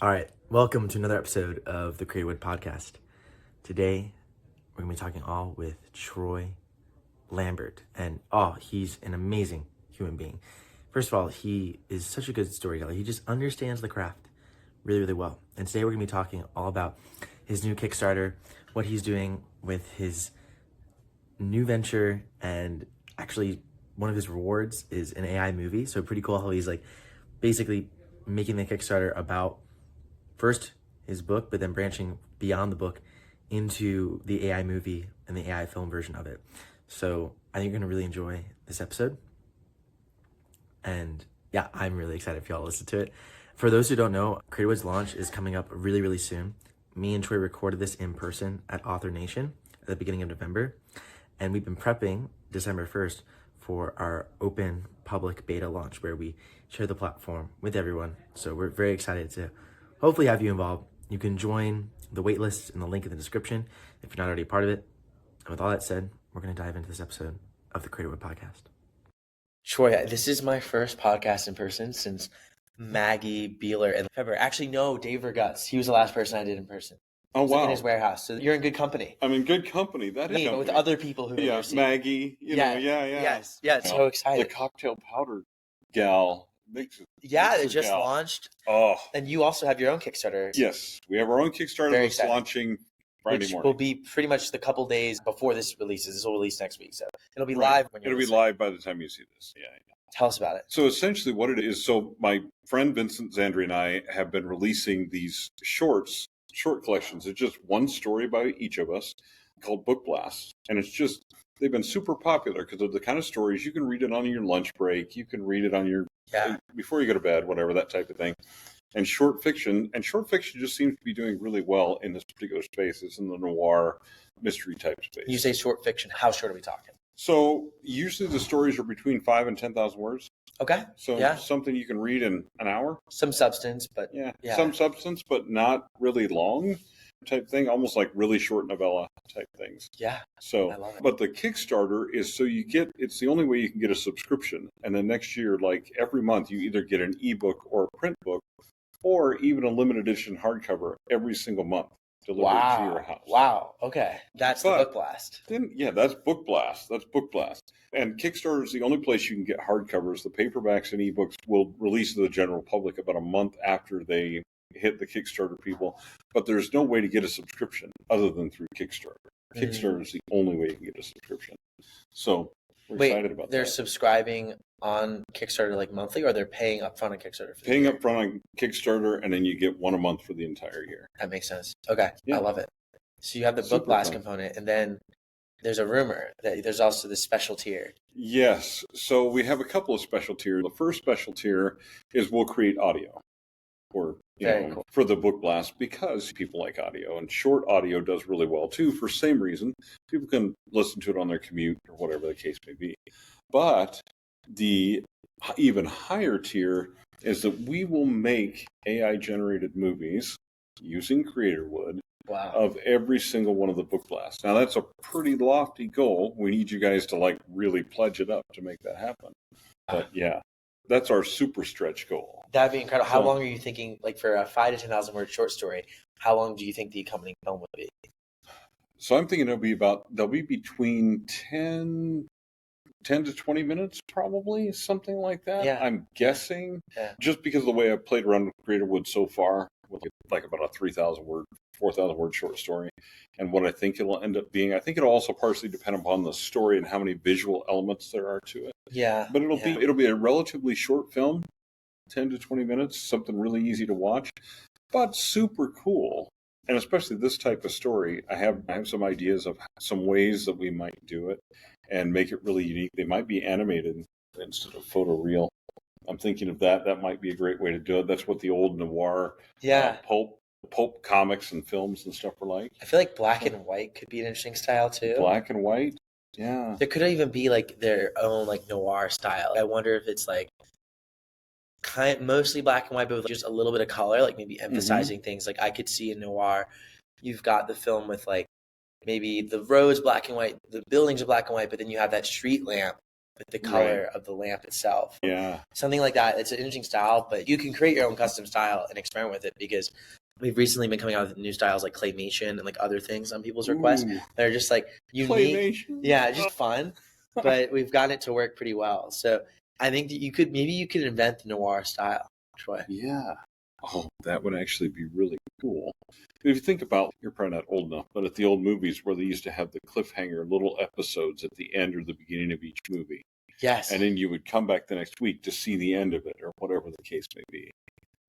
All right, welcome to another episode of the Creatorwood podcast. Today, we're going to be talking all with Troy Lambert. And he's an amazing human being. First of all, he is such a good storyteller. He just understands the craft really, really well. And today we're going to be talking all about his new Kickstarter, what he's doing with his new venture, and actually one of his rewards is an AI movie. So pretty cool how he's like basically making the Kickstarter about first his book, but then branching beyond the book into the AI movie and the AI film version of it. So I think you're going to really enjoy this episode. And yeah, I'm really excited for y'all to listen to it. For those who don't know, Creatorwood's launch is coming up really, really soon. Me and Troy recorded this in person at Author Nation at the beginning of November. And we've been prepping December 1st for our open public beta launch where we share the platform with everyone. So we're very excited to hopefully have you involved. You can join the waitlist in the link in the description if you're not already a part of it. And with all that said, we're going to dive into this episode of the Creatorwood podcast. Troy, this is my first podcast in person since Maggie Beeler in February. Actually, no, Dave Vergutz. He was the last person I did in person. Oh, wow. In his warehouse. So you're in good company. I'm in good company. That is but with other people who yeah, Maggie, Yes. So excited. The cocktail powder gal. They just launched. Oh. And you also have your own Kickstarter. Yes, we have our own Kickstarter that's launching Friday morning. Which will be pretty much the couple days before this releases. This will release next week. So it'll be live when you're It'll be live by the time you see this. Yeah. Tell us about it. So essentially what it is, so my friend Vincent Zandri and I have been releasing these short collections. It's just one story by each of us called Book Blasts. And it's just, they've been super popular because of the kind of stories you can read it on your lunch break. You can read it on your, before you go to bed, whatever, that type of thing. And short fiction just seems to be doing really well in this particular space. It's in the noir mystery type space. You say short fiction, how short are we talking? So usually the stories are between 5,000 and 10,000 words. Okay. So something you can read in an hour. Some substance, but some substance, but not really long type thing, almost like really short novella type things. Yeah. So, I love it. But the Kickstarter is so it's the only way you can get a subscription. And then next year, like every month, you either get an ebook or a print book or even a limited edition hardcover every single month delivered to your house. Wow. Okay. That's the Book Blast. That's Book Blast. That's Book Blast. And Kickstarter is the only place you can get hardcovers. The paperbacks and ebooks will release to the general public about a month after they hit the Kickstarter people. But there's no way to get a subscription other than through Kickstarter. Kickstarter is the only way you can get a subscription. So we're excited about that. They're subscribing on Kickstarter like monthly, or they're paying upfront on Kickstarter? Paying upfront on Kickstarter, and then you get one a month for the entire year. That makes sense. Okay. Yeah. I love it. So you have the Book Blast component, and then there's a rumor that there's also the special tier. Yes. So we have a couple of special tiers. The first special tier is we'll create audio for the Book Blast because people like audio, and short audio does really well too for the same reason. People can listen to it on their commute or whatever the case may be. But the even higher tier is that we will make AI generated movies using Creatorwood of every single one of the Book Blasts. Now that's a pretty lofty goal. We need you guys to like really pledge it up to make that happen. But that's our super stretch goal. That'd be incredible. How long are you thinking, like for a 5,000 to 10,000 word short story, how long do you think the accompanying film would be? So I'm thinking they'll be between 10 to 20 minutes, probably, something like that. Yeah. I'm guessing, just because of the way I've played around with Creatorwood so far, with like about a 3,000 word, 4,000 word short story, and what I think it'll end up being. I think it'll also partially depend upon the story and how many visual elements there are to it. Yeah. But it'll be a relatively short film, 10 to 20 minutes, something really easy to watch, but super cool. And especially this type of story, I have some ideas of some ways that we might do it and make it really unique. They might be animated instead of photoreal. I'm thinking of that. That might be a great way to do it. That's what the old noir, pulp comics and films and stuff were like. I feel like black and white could be an interesting style too. Black and white, yeah. There could even be like their own like noir style. I wonder if it's like mostly black and white, but with just a little bit of color, like maybe emphasizing things. Like I could see in noir, you've got the film with like maybe the roads black and white, the buildings are black and white, but then you have that street lamp with the color of the lamp itself. Yeah. Something like that. It's an interesting style, but you can create your own custom style and experiment with it, because we've recently been coming out with new styles like claymation and like other things on people's requests. They're just like unique. Claymation. Yeah, just fun. But we've gotten it to work pretty well. So I think that you could invent the noir style, Troy. Yeah. Oh, that would actually be really cool. If you think about, you're probably not old enough, but at the old movies where they used to have the cliffhanger little episodes at the end or the beginning of each movie. Yes. And then you would come back the next week to see the end of it or whatever the case may be.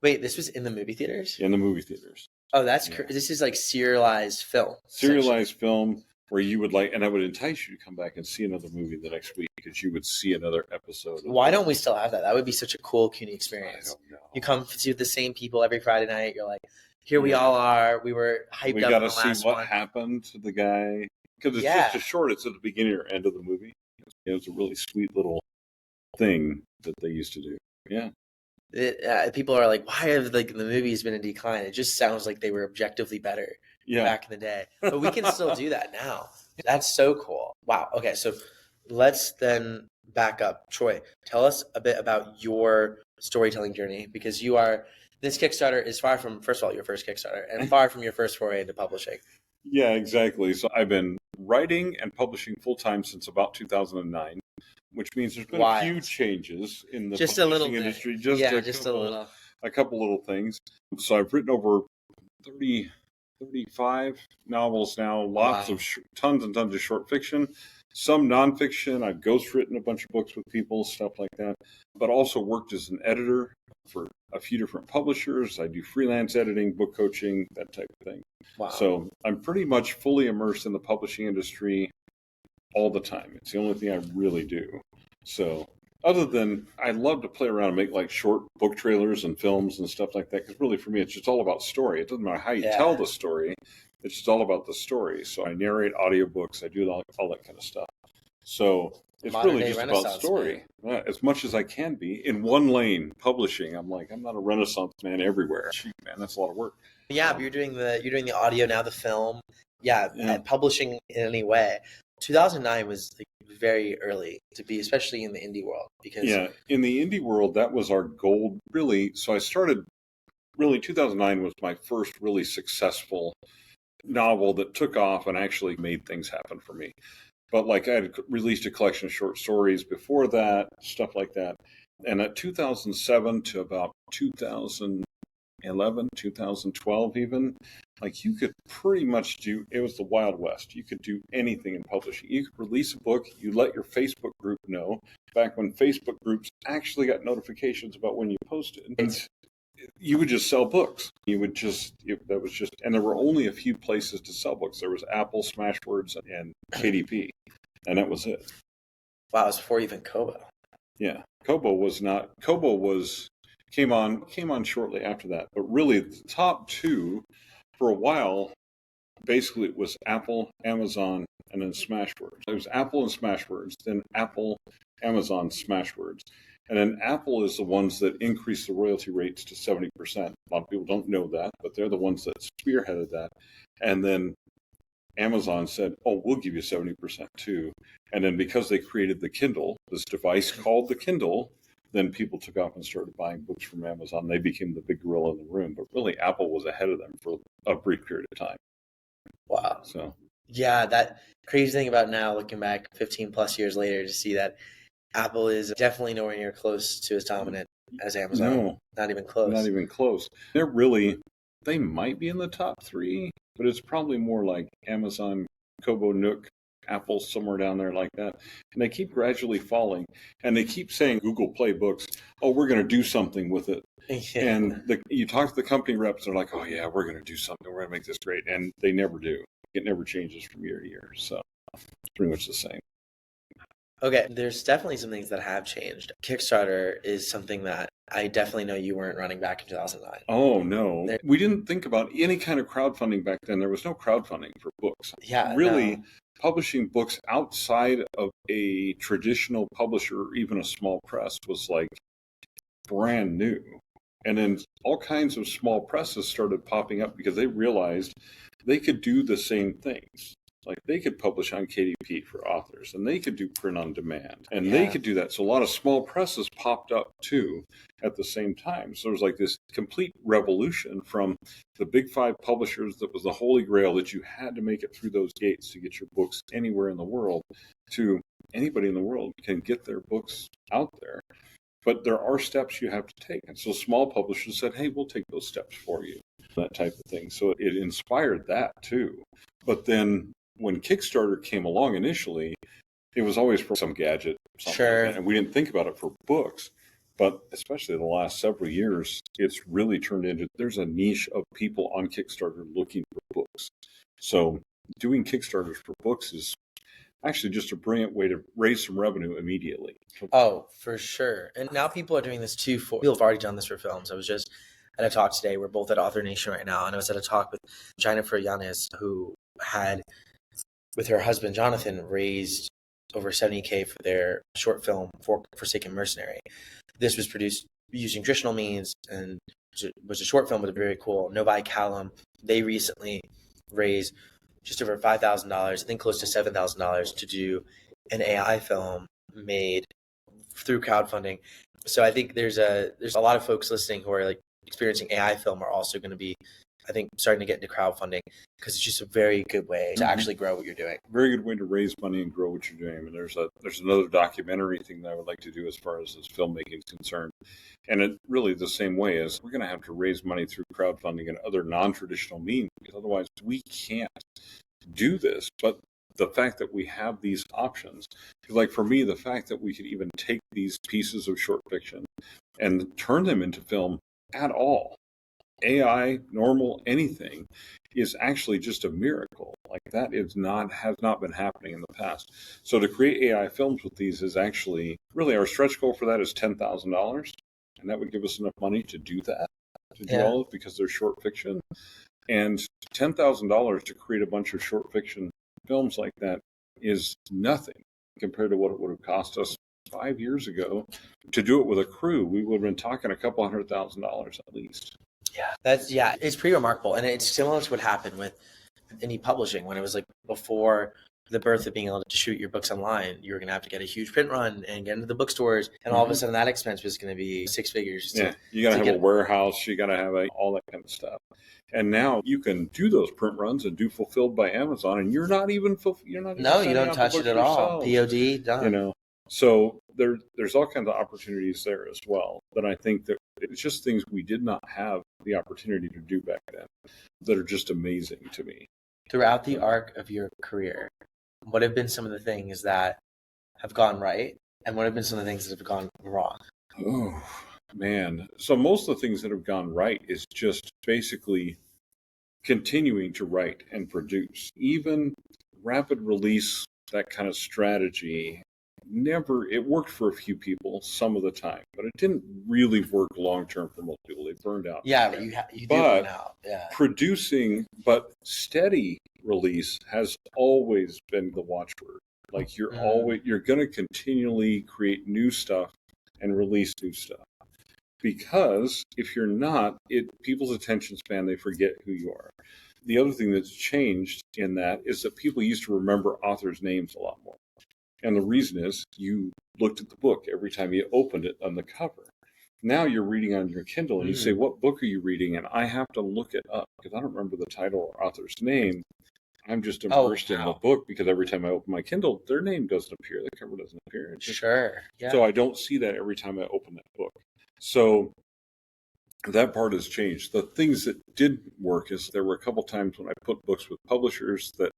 Wait, this was in the movie theaters? In the movie theaters. Oh, that's this is like serialized film. Serialized film where you would and I would entice you to come back and see another movie the next week because you would see another episode. Why don't we still have that? That would be such a cool CUNY experience. I don't know. You come to see the same people every Friday night. You're like, here we all are. We were hyped up. We got to see what happened to the guy. Because it's just a short, it's at the beginning or end of the movie. It was a really sweet little thing that they used to do. Yeah. People are like, why have the movies been in decline? It just sounds like they were objectively better back in the day. But we can still do that now. That's so cool. Wow. Okay, so let's then back up. Troy, tell us a bit about your storytelling journey, because this Kickstarter is far from, first of all, your first Kickstarter and far from your first foray into publishing. Yeah, exactly. So I've been writing and publishing full-time since about 2009. Which means there's been a few changes in the publishing industry. A couple little things. So I've written over 35 novels now, lots of tons and tons of short fiction, some nonfiction. I've ghostwritten a bunch of books with people, stuff like that, but also worked as an editor for a few different publishers. I do freelance editing, book coaching, that type of thing. Wow. So I'm pretty much fully immersed in the publishing industry all the time. It's the only thing I really do. So other than I love to play around and make like short book trailers and films and stuff like that, because really for me, it's just all about story. It doesn't matter how you tell the story. It's just all about the story. So I narrate audiobooks. I do all that kind of stuff. So it's really just about story. As much as I can be in one lane, publishing. I'm not a Renaissance man everywhere. Shoot, man, that's a lot of work. Yeah, but you're doing the audio now, the film. Yeah. And publishing in any way. 2009 was very early to be, especially in the indie world. Because in the indie world, that was our goal, really. So I started, 2009 was my first really successful novel that took off and actually made things happen for me. But I had released a collection of short stories before that, stuff like that. And at 2007 to about 2011, 2012 even, you could pretty much it was the Wild West. You could do anything in publishing. You could release a book, you let your Facebook group know, back when Facebook groups actually got notifications about when you posted. And you would just sell books. And there were only a few places to sell books. There was Apple, Smashwords, and KDP. And that was it. Wow, it was before even Kobo. Yeah. Kobo came on shortly after that. But really the top two for a while, basically it was Apple, Amazon, and then Smashwords. It was Apple and Smashwords, then Apple, Amazon, Smashwords. And then Apple is the ones that increase the royalty rates to 70%. A lot of people don't know that, but they're the ones that spearheaded that. And then Amazon said, oh, we'll give you 70% too. And then because they created the Kindle, this device called the Kindle, then people took off and started buying books from Amazon. They became the big gorilla in the room. But really, Apple was ahead of them for a brief period of time. Wow. So yeah, that crazy thing about now, looking back 15 plus years later, to see that Apple is definitely nowhere near close to as dominant as Amazon. No, not even close. Not even close. They might be in the top three, but it's probably more like Amazon, Kobo, Nook, Apple, somewhere down there like that. And they keep gradually falling. And they keep saying Google Play Books, oh, we're going to do something with it. Yeah. And you talk to the company reps, they're like, oh, yeah, we're going to do something. We're going to make this great. And they never do. It never changes from year to year. So it's pretty much the same. Okay, there's definitely some things that have changed. Kickstarter is something that I definitely know you weren't running back in 2009. Oh, no. We didn't think about any kind of crowdfunding back then. There was no crowdfunding for books. Yeah, really, no. Publishing books outside of a traditional publisher or even a small press was brand new. And then all kinds of small presses started popping up because they realized they could do the same things. Like they could publish on KDP for authors, and they could do print on demand, and they could do that. So a lot of small presses popped up too at the same time. So there was like this complete revolution from the big five publishers that was the holy grail that you had to make it through those gates to get your books anywhere in the world, to anybody in the world can get their books out there. But there are steps you have to take. And so small publishers said, hey, we'll take those steps for you, that type of thing. So it inspired that too. But then when Kickstarter came along initially, it was always for some gadget. Sure. Like, and we didn't think about it for books. But especially the last several years, it's really turned into, there's a niche of people on Kickstarter looking for books. So doing Kickstarters for books is actually just a brilliant way to raise some revenue immediately. Oh, for sure. And now people are doing this too. People have already done this for films. I was just at a talk today. We're both at Author Nation right now. And I was at a talk with Jennifer Yanis, who had, with her husband, Jonathan, raised over $70K for their short film, Forsaken Mercenary. This was produced using traditional means and was a short film, but very cool. Novi Callum, they recently raised just over $5,000, I think close to $7,000 to do an AI film made through crowdfunding. So I think there's a lot of folks listening who are like experiencing AI film are also going to be, I think, starting to get into crowdfunding because it's just a very good way to actually grow what you're doing. Very good way to raise money and grow what you're doing. I mean, there's another documentary thing that I would like to do as far as this filmmaking is concerned. And it really the same way is we're going to have to raise money through crowdfunding and other non-traditional means because otherwise we can't do this. But the fact that we have these options, like for me, the fact that we could even take these pieces of short fiction and turn them into film at all, AI, normal, anything, is actually just a miracle. Like that has not been happening in the past. So to create AI films with these is actually really our stretch goal for that is $10,000, and that would give us enough money to do that, to do all of it because they're short fiction. And $10,000 to create a bunch of short fiction films like that is nothing compared to what it would have cost us 5 years ago to do it with a crew. We would have been talking a couple $100,000 at least. Yeah, it's pretty remarkable. And it's similar to what happened with indie publishing when it was like before the birth of being able to distribute your books online. You were going to have to get a huge print run and get into the bookstores. And all of a sudden that expense was going to be six figures. You got to have a warehouse. You got to have all that kind of stuff. And now you can do those print runs and do fulfilled by Amazon, and you're not even No, you don't touch it at all. POD, done. So there's all kinds of opportunities there as well. That I think that it's just things we did not have the opportunity to do back then that are just amazing to me. Throughout the arc of your career, what have been some of the things that have gone right, and what have been some of the things that have gone wrong? Oh, man. So most of the things that have gone right is just basically continuing to write and produce. Even rapid release, that kind of strategy, it worked for a few people some of the time, but it didn't really work long-term for most people. They burned out. Yeah, but you do burn out. Yeah. Producing, but steady release has always been the watchword. Like you're going to continually create new stuff and release new stuff. Because if you're not, people's attention span, they forget who you are. The other thing that's changed in that is that people used to remember authors' names a lot more. And the reason is you looked at the book every time you opened it on the cover. Now you're reading on your Kindle and you say, what book are you reading? And I have to look it up because I don't remember the title or author's name. I'm just immersed in the book because every time I open my Kindle, their name doesn't appear. The cover doesn't appear. So I don't see that every time I open that book. So that part has changed. The things that did work is there were a couple times when I put books with publishers that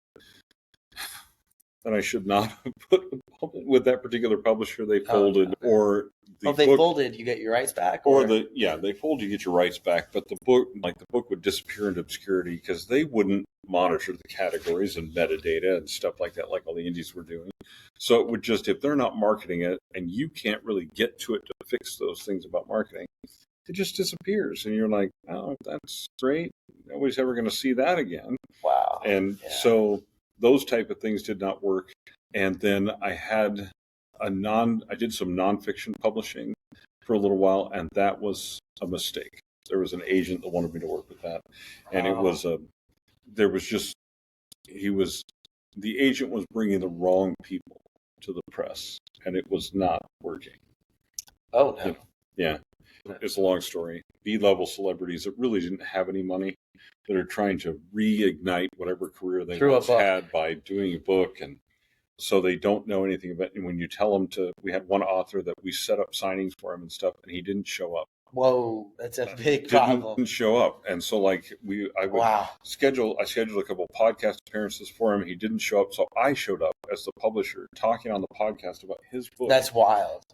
I should not have put with that particular publisher. They folded, or folded, you get your rights back, they fold, you get your rights back. But the book would disappear into obscurity because they wouldn't monitor the categories and metadata and stuff like that, like all the indies were doing. So it would just, if they're not marketing it and you can't really get to it to fix those things about marketing, it just disappears. And you're like, oh, that's great. Nobody's ever going to see that again. Wow. And so those type of things did not work. And then I had I did some nonfiction publishing for a little while, and that was a mistake. There was an agent that wanted me to work with that. And it was he was the agent was bringing the wrong people to the press, and it was not working. Oh, no. Yeah. It's a long story. B-level celebrities that really didn't have any money that are trying to reignite whatever career they once had by doing a book. And so they don't know anything about it. And when you tell them we had one author that we set up signings for him and stuff, and he didn't show up. Whoa, that's a big problem. Didn't show up, and so like I would scheduled a couple of podcast appearances for him. He didn't show up, so I showed up as the publisher, talking on the podcast about his book. That's wild.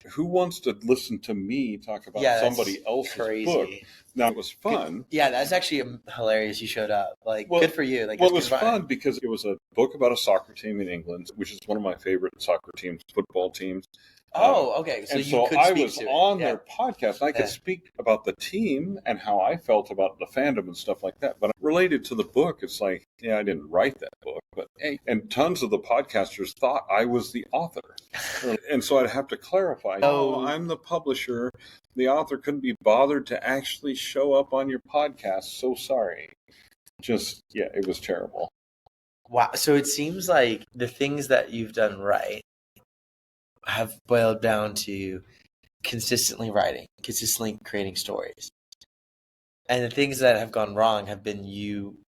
Who wants to listen to me talk about somebody else's book? Now it was fun. Yeah, that's actually hilarious. You showed up. Good for you. It was fun because it was a book about a soccer team in England, which is one of my favorite soccer teams, football teams. Oh, okay. So I was on their podcast, and I could speak about the team and how I felt about the fandom and stuff like that. But related to the book, it's like, I didn't write that book, but hey, and tons of the podcasters thought I was the author. And so I'd have to clarify, I'm the publisher. The author couldn't be bothered to actually show up on your podcast. So sorry. It was terrible. Wow. So it seems like the things that you've done right have boiled down to consistently writing, consistently creating stories. And the things that have gone wrong have been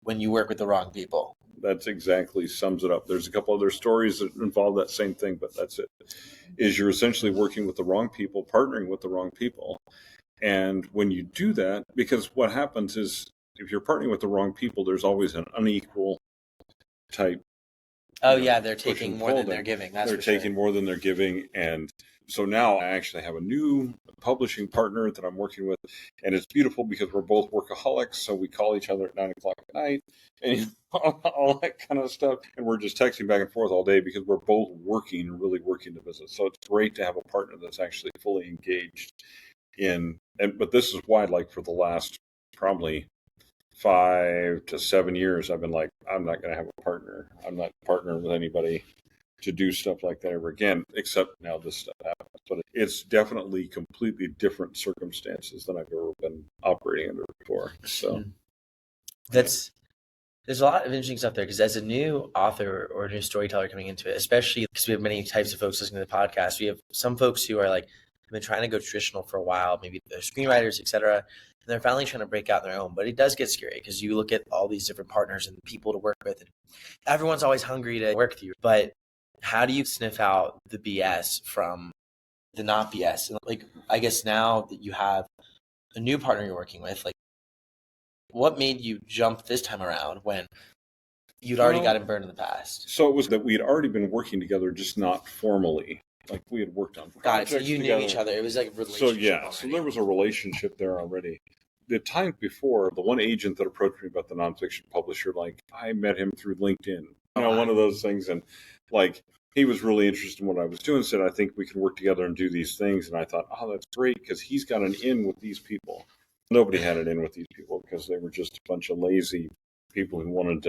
when you work with the wrong people. That's exactly sums it up. There's a couple other stories that involve that same thing, but that's it. Is you're essentially working with the wrong people, partnering with the wrong people. And when you do that, because what happens is if you're partnering with the wrong people, there's always an unequal type. Oh, yeah, they're taking more than they're giving. They're taking more than they're giving. And so now I actually have a new publishing partner that I'm working with. And it's beautiful because we're both workaholics. So we call each other at 9 o'clock at night and all that kind of stuff. And we're just texting back and forth all day because we're both working and really working the business. So it's great to have a partner that's actually fully engaged but this is why, for the last probably 5 to 7 years, I've been like, I'm not going to have a partner. I'm not partnering with anybody to do stuff like that ever again, except now this stuff happens. But it's definitely completely different circumstances than I've ever been operating under before. So there's a lot of interesting stuff there because as a new author or a new storyteller coming into it, especially because we have many types of folks listening to the podcast, we have some folks who are have been trying to go traditional for a while, maybe they're screenwriters, etc. And they're finally trying to break out on their own. But it does get scary because you look at all these different partners and people to work with. And everyone's always hungry to work with you. But how do you sniff out the BS from the not BS? And I guess now that you have a new partner you're working with, what made you jump this time around when you'd already gotten burned in the past? So it was that we had already been working together, just not formally. We had worked on projects. Got it. So you knew each other. It was a relationship. So there was a relationship there already. The time before, the one agent that approached me about the nonfiction publisher, I met him through LinkedIn. One of those things. And he was really interested in what I was doing, said, I think we can work together and do these things. And I thought, that's great because he's got an in with these people. Nobody had an in with these people because they were just a bunch of lazy people who wanted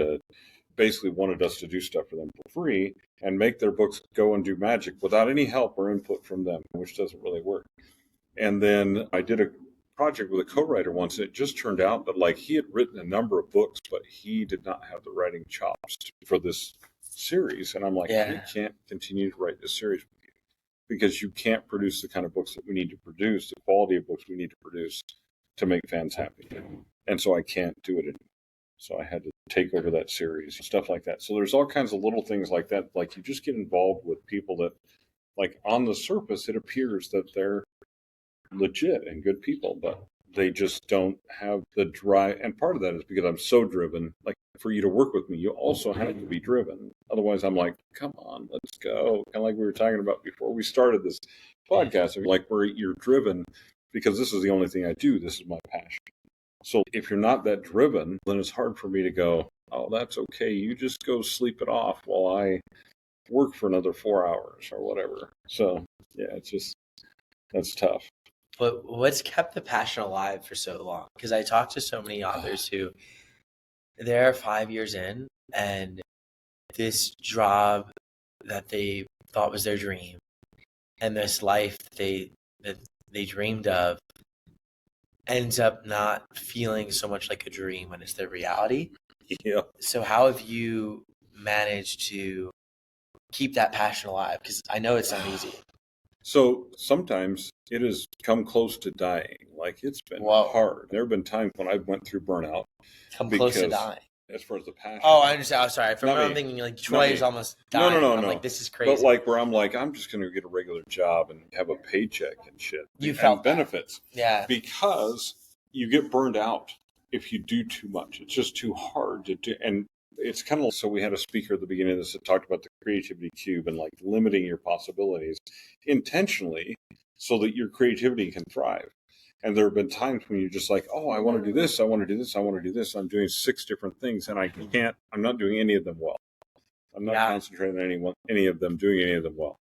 us to do stuff for them for free and make their books go and do magic without any help or input from them, which doesn't really work. And then I did a project with a co-writer once, and it just turned out that he had written a number of books, but he did not have the writing chops for this series. And I'm like, I can't continue to write this series with you because you can't produce the kind of books that we need to produce, the quality of books we need to produce to make fans happy. And so I can't do it anymore. So I had to take over that series, stuff like that. So there's all kinds of little things like that. You just get involved with people that, on the surface, it appears that they're legit and good people, but they just don't have the drive. And part of that is because I'm so driven. For you to work with me, you also have to be driven. Otherwise, I'm like, come on, let's go. Kind of like we were talking about before we started this podcast. Where you're driven because this is the only thing I do. This is my passion. So if you're not that driven, then it's hard for me to go, that's okay. You just go sleep it off while I work for another 4 hours or whatever. So, that's tough. But what's kept the passion alive for so long? Because I talk to so many authors who they're 5 years in and this job that they thought was their dream and this life that they dreamed of ends up not feeling so much like a dream when it's their reality. Yeah. So how have you manage to keep that passion alive? Because I know it's not easy. So sometimes it has come close to dying. Like, it's been hard. There have been times when I went through burnout. Close to dying. As far as the passion. Oh, I understand. Oh, sorry. I'm thinking like Troy is almost dying. No. I'm like, this is crazy. But like where I'm like, I'm just going to get a regular job and have a paycheck and shit. You felt benefits. Yeah. Because you get burned out if you do too much. It's just too hard to do. And it's kind of, so we had a speaker at the beginning of this that talked about the creativity cube and like limiting your possibilities intentionally so that your creativity can thrive. And there have been times when you're just like, oh, I want to do this, I want to do this, I want to do this. I'm doing 6 different things and I'm not doing any of them well. I'm not concentrating on any of them, doing any of them well.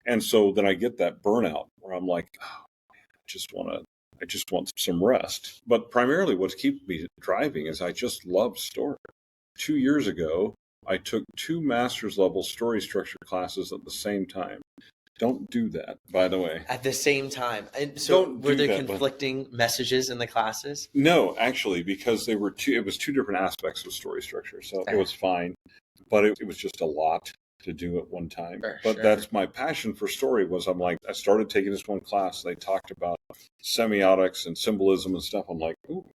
And so then I get that burnout where I'm like, oh, I just want some rest. But primarily what's keeping me driving is I just love story. 2 years ago, I took 2 master's level story structure classes at the same time. Don't do that, by the way. At the same time. And so were there conflicting messages in the classes? No, actually, because it was 2 different aspects of story structure. So it was fine, but it was just a lot to do at one time. That's my passion for story was I'm like, I started taking this one class. They talked about semiotics and symbolism and stuff. I'm like, ooh,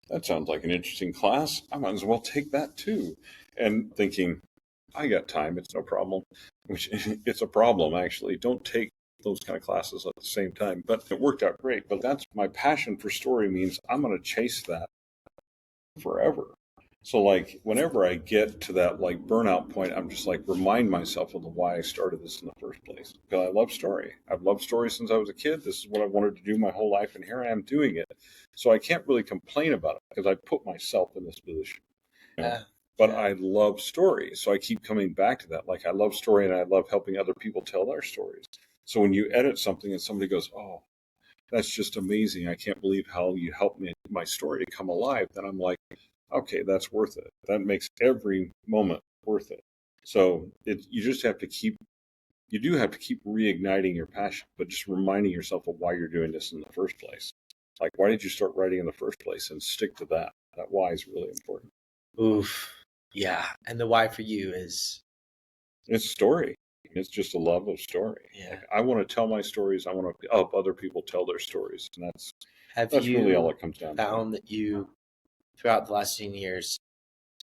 that sounds like an interesting class. I might as well take that too. And thinking, I got time. It's no problem. Which it's a problem, actually. Don't take those kind of classes at the same time. But it worked out great. But that's my passion for story means I'm going to chase that forever. So like whenever I get to that like burnout point, I'm just like remind myself of the why I started this in the first place. Because I love story. I've loved story since I was a kid. This is what I wanted to do my whole life, and here I am doing it. So I can't really complain about it because I put myself in this position. But I love story. So I keep coming back to that. Like I love story and I love helping other people tell their stories. So when you edit something and somebody goes, oh, that's just amazing. I can't believe how you helped me my story to come alive. Then I'm like, okay, that's worth it. That makes every moment worth it. So you just have to keep reigniting your passion, but just reminding yourself of why you're doing this in the first place. Like, why did you start writing in the first place, and stick to that? That why is really important. Oof. Yeah. And the why for you is? It's story. It's just a love of story. Yeah. Like, I want to tell my stories. I want to help other people tell their stories. And that's really all it comes down to. Found that you, throughout the last 10 years,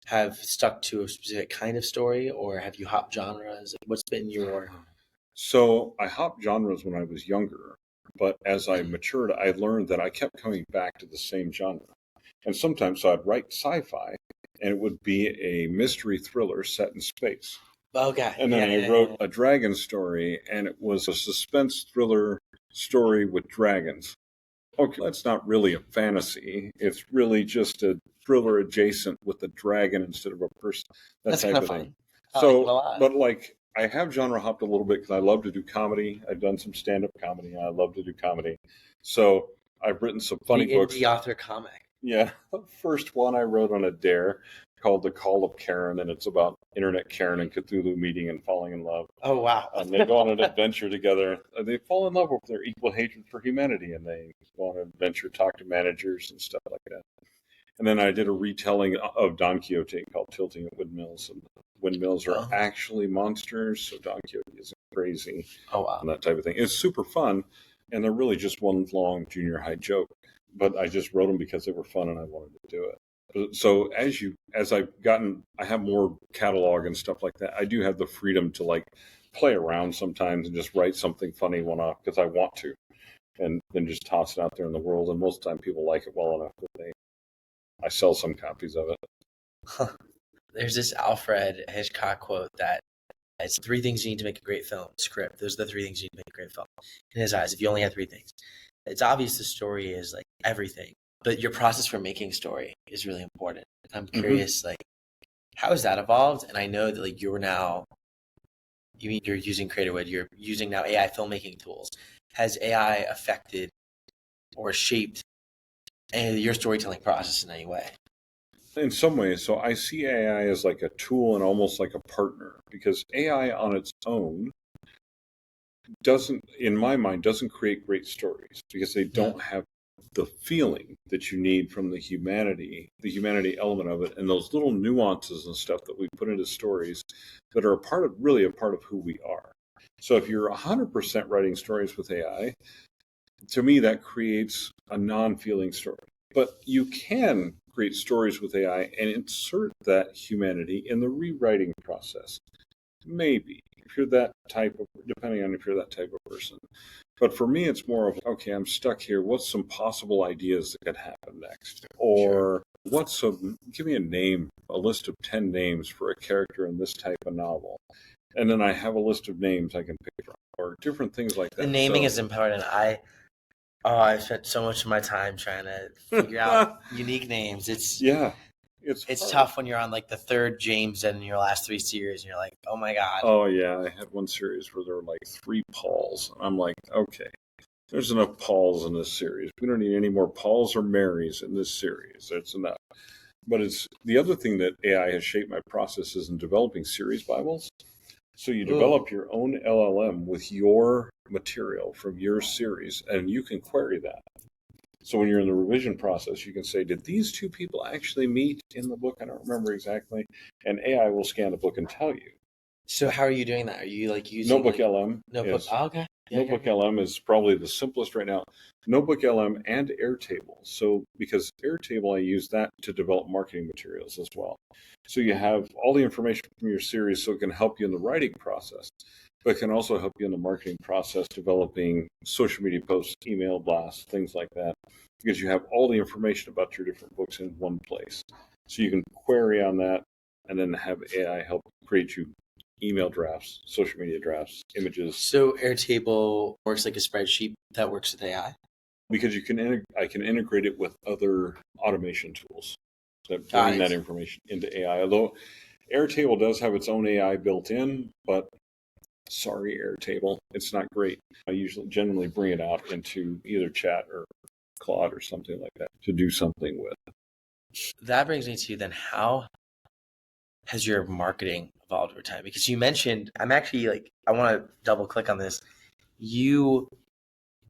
have stuck to a specific kind of story, or have you hopped genres? What's been your... So I hopped genres when I was younger, but as I matured, I learned that I kept coming back to the same genre. And sometimes I'd write sci-fi, and it would be a mystery thriller set in space. Okay. And then I wrote a dragon story, and it was a suspense thriller story with dragons. Okay, that's not really a fantasy. It's really just a thriller adjacent with a dragon instead of a person. That's type of thing. So, but like, I have genre hopped a little bit because I love to do comedy. I've done some stand-up comedy, and I love to do comedy. So I've written some funny books. The author comic. Yeah. The first one I wrote on a dare called The Call of Karen, and it's about Internet Karen and Cthulhu meeting and falling in love. Oh, wow. And they go on an adventure together. They fall in love with their equal hatred for humanity, and they go on an adventure, talk to managers and stuff like that. And then I did a retelling of Don Quixote called Tilting at Windmills. And windmills are actually monsters, so Don Quixote isn't crazy. Oh, wow. And that type of thing. It's super fun, and they're really just one long junior high joke. But I just wrote them because they were fun and I wanted to do it. So I have more catalog and stuff like that. I do have the freedom to like play around sometimes and just write something funny one-off because I want to, and then just toss it out there in the world. And most of the time people like it well enough that I sell some copies of it. There's this Alfred Hitchcock quote that it's 3 things you need to make a great film. Script. Those are the 3 things you need to make a great film. In his eyes, if you only had 3 things. It's obvious the story is like everything, but your process for making story is really important. I'm curious, like, how has that evolved? And I know that like you're using Creatorwood, you're using now AI filmmaking tools. Has AI affected or shaped your storytelling process in any way? In some ways. So I see AI as like a tool and almost like a partner, because AI on its own in my mind, doesn't create great stories because they don't have the feeling that you need from the humanity element of it, and those little nuances and stuff that we put into stories that are really a part of who we are. So if you're 100% writing stories with AI, to me, that creates a non-feeling story. But you can create stories with AI and insert that humanity in the rewriting process. Maybe, if you're that type of, depending on if you're that type of person. But for me, it's more of, okay, I'm stuck here. What's some possible ideas that could happen next? Or give me a name, a list of 10 names for a character in this type of novel. And then I have a list of names I can pick from, or different things like that. The naming is important. I spent so much of my time trying to figure out unique names. It's tough when you're on like the third James in your last 3 series, and you're like, oh my god. Oh yeah, I had one series where there were like 3 Pauls. I'm like, okay, there's enough Pauls in this series. We don't need any more Pauls or Marys in this series. That's enough. But it's the other thing that AI has shaped my process is in developing series Bibles. So you develop your own LLM with your material from your series, and you can query that. So when you're in the revision process, you can say, did these 2 people actually meet in the book? I don't remember exactly. And AI will scan the book and tell you. So how are you doing that? Are you like using Notebook LM? Notebook. Oh, okay. Yeah, Notebook LM is probably the simplest right now. Notebook LM and Airtable. So because Airtable, I use that to develop marketing materials as well. So you have all the information from your series, so it can help you in the writing process, but it can also help you in the marketing process, developing social media posts, email blasts, things like that, because you have all the information about your different books in one place. So you can query on that and then have AI help create you email drafts, social media drafts, images. So Airtable works like a spreadsheet that works with AI? Because I can integrate it with other automation tools that bring that information into AI. Although Airtable does have its own AI built in, but sorry, Airtable, it's not great. I generally bring it out into either chat or Claude or something like that to do something with. That brings me to then, how has your marketing evolved over time? Because you mentioned, I want to double click on this. You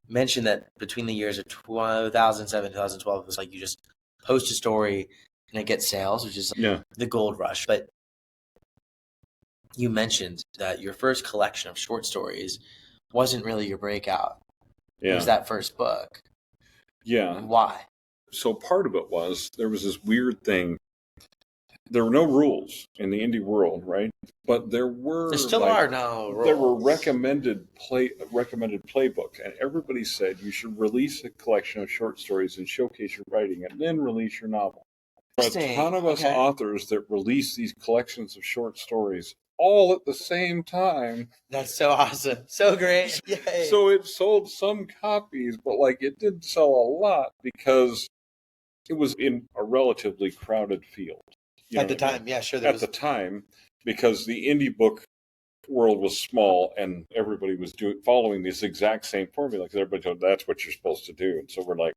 mentioned that between the years of 2007, 2012, it was like you just post a story and it gets sales, which is the gold rush. But you mentioned that your first collection of short stories wasn't really your breakout. It was that first book. Yeah. Why? So part of it was there was this weird thing. There were no rules in the indie world, right? But there still are no rules. There were recommended playbook, and everybody said you should release a collection of short stories and showcase your writing, and then release your novel. There are a ton of us authors that release these collections of short stories all at the same time. That's so awesome. So great. Yay. So it sold some copies, but it didn't sell a lot because it was in a relatively crowded field. At the time, yeah, sure. At the time, because the indie book world was small and everybody was following this exact same formula because everybody told that's what you're supposed to do. And so we're like,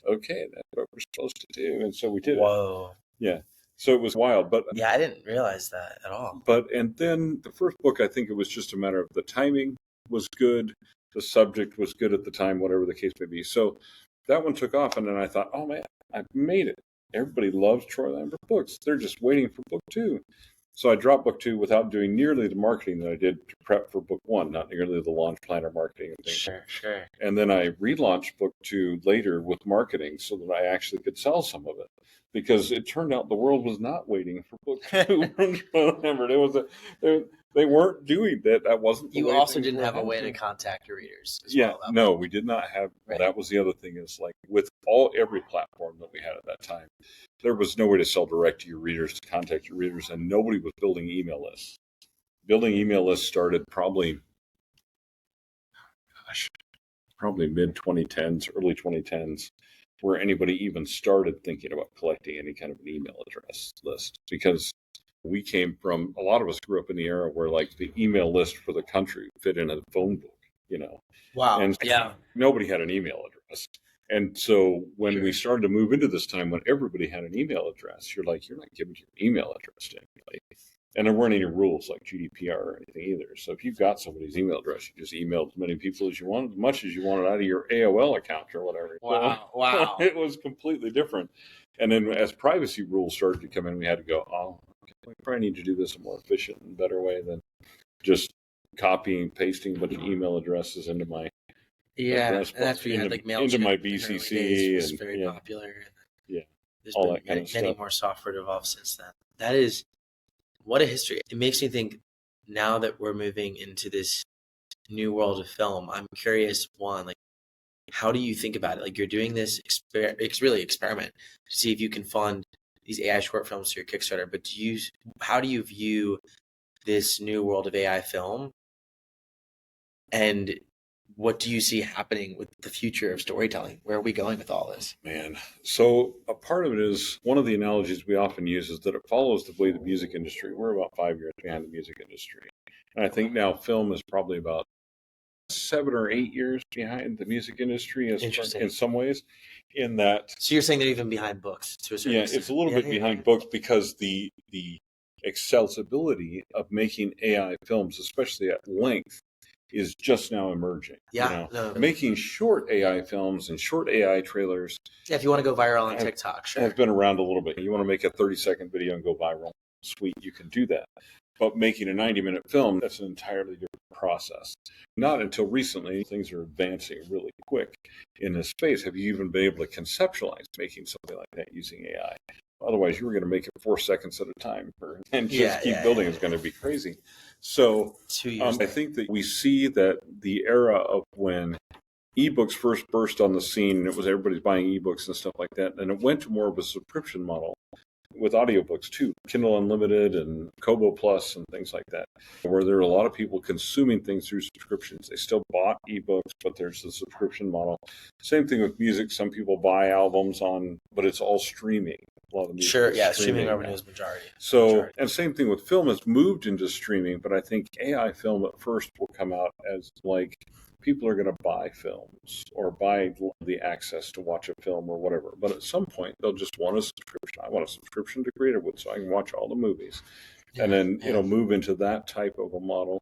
okay, that's what we're supposed to do. And so we did it. Whoa. Yeah. So it was wild. But yeah, I didn't realize that at all. And then the first book, I think it was just a matter of the timing was good. The subject was good at the time, whatever the case may be. So that one took off. And then I thought, oh man, I've made it. Everybody loves Troy Lambert books. They're just waiting for book 2. So I dropped book 2 without doing nearly the marketing that I did to prep for book 1, not nearly the launch planner marketing and things. Sure. And then I relaunched book 2 later with marketing so that I actually could sell some of it. Because it turned out the world was not waiting for book 2 from Troy Lambert. They weren't doing that. That wasn't the You way also things didn't were have a way to happening. contact your readers. No, we did not have. Right. That was the other thing is with every platform that we had at that time, there was no way to sell direct to your readers, to contact your readers, and nobody was building email lists. Building email lists started probably mid 2010s, early 2010s, where anybody even started thinking about collecting any kind of an email address list. Because we came from, a lot of us grew up in the era where the email list for the country fit in a phone book, Wow. And nobody had an email address. And so when we started to move into this time when everybody had an email address, you're not giving your email address to anybody. And there weren't any rules like GDPR or anything either. So if you've got somebody's email address, you just emailed as many people as you wanted, as much as you wanted out of your AOL account or whatever. Wow. It was completely different. And then as privacy rules started to come in, we had to go, okay, we probably need to do this a more efficient and better way than just copying, pasting a bunch of email addresses into my address and that's where you had like Mailchimp into my in the early BCC days was and very popular. Yeah, There's all been that kind of many stuff. more software evolved since then. That is what a history. It makes me think now that we're moving into this new world of film. I'm curious, one, like, how do you think about it? Like, you're doing this it's really experiment to see if you can fund these AI short films through your Kickstarter. But how do you view this new world of AI film, and what do you see happening with the future of storytelling? Where are we going with all this? Man, so a part of it is, one of the analogies we often use is that it follows the way of the music industry. We're about 5 years behind the music industry. And I think now film is probably about 7 or 8 years behind the music industry in some ways, in that. So you're saying they're even behind books to a certain extent? It's a little bit behind books, because the accessibility of making AI films, especially at length, is just now emerging. Making short AI films and short AI trailers. Yeah, if you want to go viral on TikTok, sure. Has been around a little bit. You want to make a 30-second video and go viral, sweet, you can do that. But making a 90-minute film, that's an entirely different process. Not until recently, things are advancing really quick in this space. Have you even been able to conceptualize making something like that using AI? Otherwise, you were going to make it 4 seconds at a time and just keep building. It's going to be crazy. So I think that we see that the era of when ebooks first burst on the scene, and it was everybody's buying ebooks and stuff like that, and it went to more of a subscription model with audiobooks too, Kindle Unlimited and Kobo Plus and things like that, where there are a lot of people consuming things through subscriptions. They still bought ebooks, but there's the subscription model. Same thing with music. Some people buy albums but it's all streaming. A lot of music streaming revenue is majority. And same thing with film has moved into streaming, but I think AI film at first will come out as like, people are going to buy films or buy the access to watch a film or whatever. But at some point, they'll just want a subscription. I want a subscription to Creatorwood so I can watch all the movies. And then it'll move into that type of a model.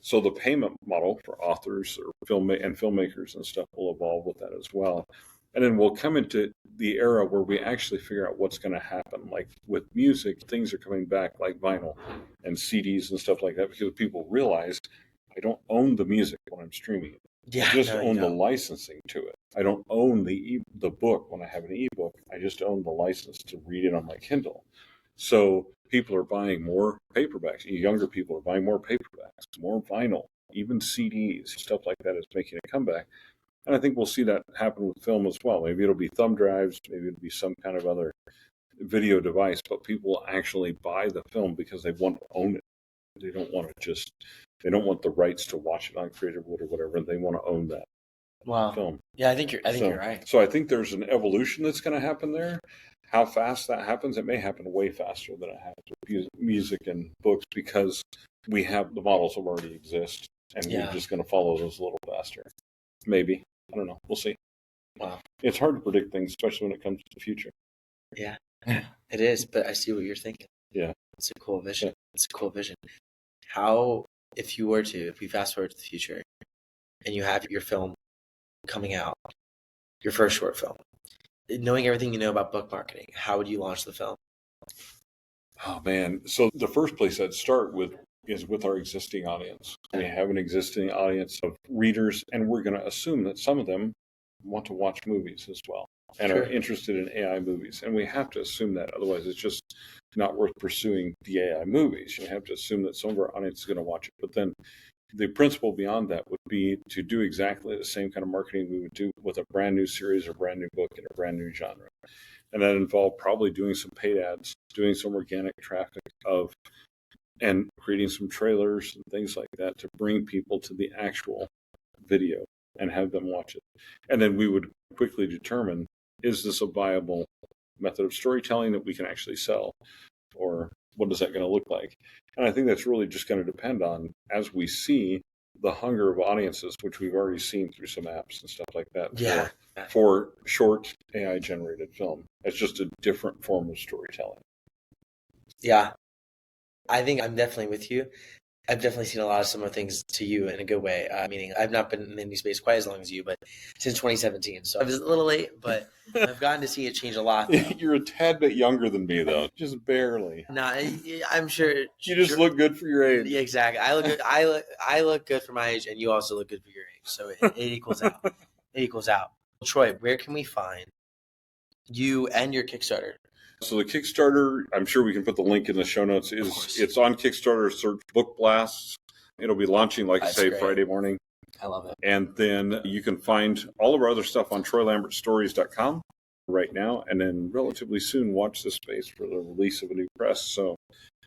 So the payment model for authors or filmmakers and stuff will evolve with that as well. And then we'll come into the era where we actually figure out what's going to happen. Like with music, things are coming back like vinyl and CDs and stuff like that, because people realize, I don't own the music when I'm streaming it. I just own the licensing to it. I don't own the book when I have an ebook. I just own the license to read it on my Kindle. So people are buying more paperbacks. Younger people are buying more paperbacks, more vinyl, even CDs, stuff like that is making a comeback. And I think we'll see that happen with film as well. Maybe it'll be thumb drives, maybe it'll be some kind of other video device, but people will actually buy the film because they want to own it. They don't want the rights to watch it on Creatorwood or whatever. They want to own that film. Yeah, I think you're right. So I think there's an evolution that's going to happen there. How fast that happens, it may happen way faster than it happens with music and books, because we have the models that already exist, and we're just going to follow those a little faster. Maybe. I don't know. We'll see. Wow. It's hard to predict things, especially when it comes to the future. Yeah, it is. But I see what you're thinking. Yeah. It's a cool vision. It's a cool vision. How, if we fast forward to the future and you have your film coming out, your first short film, knowing everything you know about book marketing, how would you launch the film? Oh, man. So the first place I'd start with is with our existing audience. We have an existing audience of readers, and we're going to assume that some of them want to watch movies as well and are interested in AI movies. And we have to assume that. Otherwise, it's just not worth pursuing the AI movies. You have to assume that some of our audience is going to watch it. But then the principle beyond that would be to do exactly the same kind of marketing we would do with a brand new series or brand new book in a brand new genre. And that involved probably doing some paid ads, doing some organic traffic and creating some trailers and things like that to bring people to the actual video and have them watch it. And then we would quickly determine, is this a viable method of storytelling that we can actually sell? Or what is that going to look like? And I think that's really just going to depend on, as we see the hunger of audiences, which we've already seen through some apps and stuff like that for short AI generated film. It's just a different form of storytelling. Yeah. I think I'm definitely with you. I've definitely seen a lot of similar things to you in a good way. Meaning, I've not been in the indie space quite as long as you, but since 2017. So I was a little late, but I've gotten to see it change a lot. You're a tad bit younger than me, though, just barely. No, I'm sure you just look good for your age. Yeah, exactly. I look good. I look good for my age, and you also look good for your age. So it equals out. It equals out. Troy, where can we find you and your Kickstarter? So the Kickstarter, I'm sure we can put the link in the show notes. It's on Kickstarter. Search Book Blasts. It'll be launching, like I say, great. Friday morning. I love it. And then you can find all of our other stuff on TroyLambertStories.com right now. And then relatively soon, watch this space for the release of a new press. So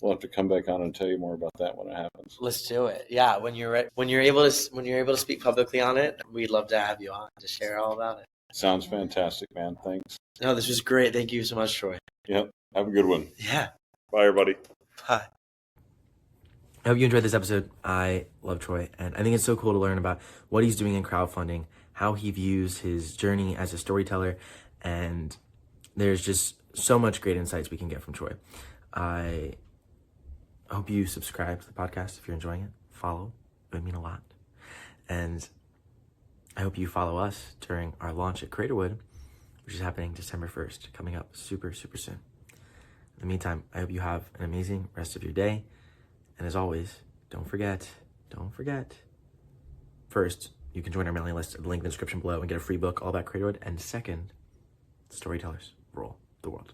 we'll have to come back on and tell you more about that when it happens. Let's do it. Yeah, when you're able to speak publicly on it, we'd love to have you on to share all about it. Sounds fantastic, man. Thanks. No, this was great. Thank you so much, Troy. Yep. Have a good one. Yeah. Bye, everybody. Bye. I hope you enjoyed this episode. I love Troy, and I think it's so cool to learn about what he's doing in crowdfunding, how he views his journey as a storyteller, and there's just so much great insights we can get from Troy. I hope you subscribe to the podcast if you're enjoying it. Follow. It would mean a lot. And I hope you follow us during our launch at Creatorwood, which is happening December 1st, coming up super, super soon. In the meantime, I hope you have an amazing rest of your day. And as always, don't forget, first, you can join our mailing list at the link in the description below and get a free book all about Creatorwood. And second, storytellers rule the world.